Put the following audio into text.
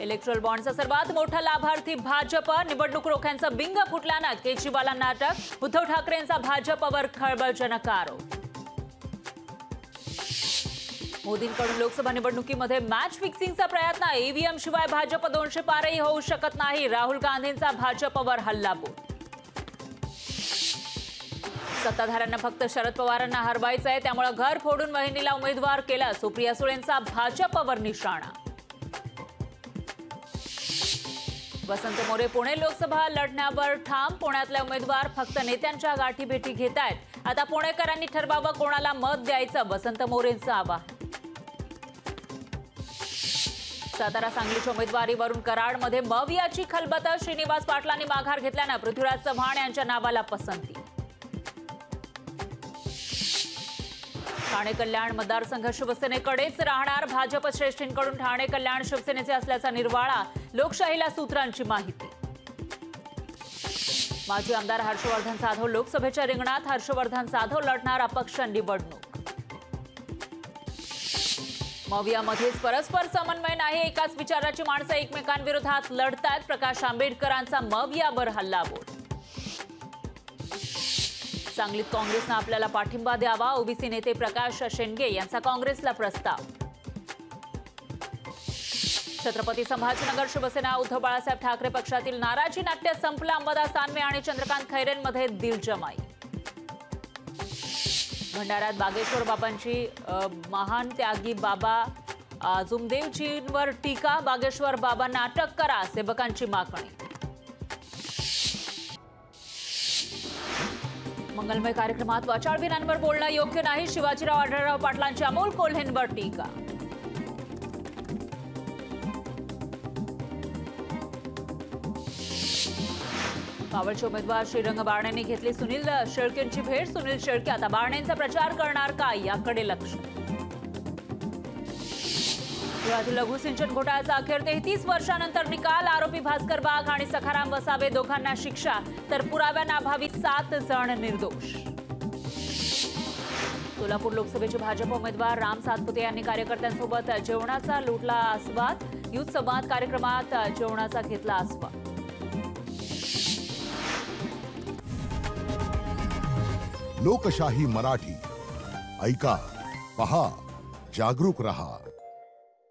Erectile बॉन्डचा सर्वात मोठा लाभार्थी भाजप. निवडणूक रोख्यांचं बिंग फुटल्यानं केजरीवालांना अटक. उद्धव ठाकरेंचा भाजपवर खळबळजनक आरोप. मोदींकडून लोकसभा निवडणुकीमध्ये मॅच फिक्सिंगचा प्रयत्न. ईव्हीएम शिवाय भाजप 200 पारही होऊ शकत नाही. राहुल गांधींचा भाजपवर हल्लाबोल. सत्ताधाऱ्यांना फक्त शरद पवारांना हरवायचंय, त्यामुळे घर फोडून वहिनीला उमेदवार केला. सुप्रिया सुळेंचा भाजपवर निशाणा. वसंत मोरे पुणे लोकसभा लढण्यावर ठाम. पुण्यातले उमेदवार फक्त नेत्यांच्या गाठीभेटी घेतायत. आता पुणेकरांनी ठरवावं कोणाला मत द्यायचं, वसंत मोरेंचं आवाहन. सातारा सांगलीच्या उमेदवारीवरून कराडमध्ये मवियाची खलबत. श्रीनिवास पाटलांनी माघार घेतल्यानं पृथ्वीराज चव्हाण यांच्या नावाला पसंती. ठाणे कल्याण मतदारसंघ शिवसेनेकडेच राहणार. भाजप श्रेष्ठींकडून ठाणे कल्याण शिवसेनेचे असल्याचा निर्वाळा. लोकशाहीला सूत्रांची माहिती. माजी आमदार हर्षवर्धन जाधव लोकसभेच्या रिंगणात. हर्षवर्धन जाधव लढणार अपक्ष निवडणूक. मवियामध्येच परस्पर समन्वय नाही. एकाच विचाराची माणसं एकमेकांविरोधात लढतात. प्रकाश आंबेडकरांचा मवियावर हल्लाबोल. सांगलीत काँग्रेसनं आपल्याला पाठिंबा द्यावा. ओबीसी नेते प्रकाश शेंडगे यांचा काँग्रेसला प्रस्ताव. छत्रपती संभाजीनगर शिवसेना उद्धव बाळासाहेब ठाकरे पक्षातील नाराजी नाट्य संपलं. अंबादास दानवे आणि चंद्रकांत खैरेंमध्ये दिलजमाई. भंडाऱ्यात बागेश्वर बाबांची महान त्यागी बाबा जुमदेवजींवर टीका. बागेश्वर बाबांना अटक करा, सेवकांची मागणी. मंगलमय कार्यक्रमात वाचाळवीरांवर बोलणं योग्य नाही. शिवाजीराव आढळराव पाटलांची अमोल कोल्हेंवर टीका. कावळचे उमेदवार श्रीरंग बारणेंनी घेतली सुनील शेळकेंची भेट. सुनील शेळके आता बारणेंचा प्रचार करणार का, याकडे लक्ष. लघु सिंचन घोटाळ्याचा अखेर 33 वर्षांनंतर निकाल. आरोपी भास्कर वाघ आणि सखाराम वसावे दोघांना शिक्षा, तर पुराव्यांअभावी 7 जण निर्दोष. सोलापूर लोकसभेचे भाजप उमेदवार राम सातपुते यांनी कार्यकर्त्यांसोबत जेवणाचा लुटला आस्वाद. युथ संवाद कार्यक्रमात जेवणाचा घेतला आस्वाद. लोकशाही मराठी ऐका, पहा, जागरूक रहा.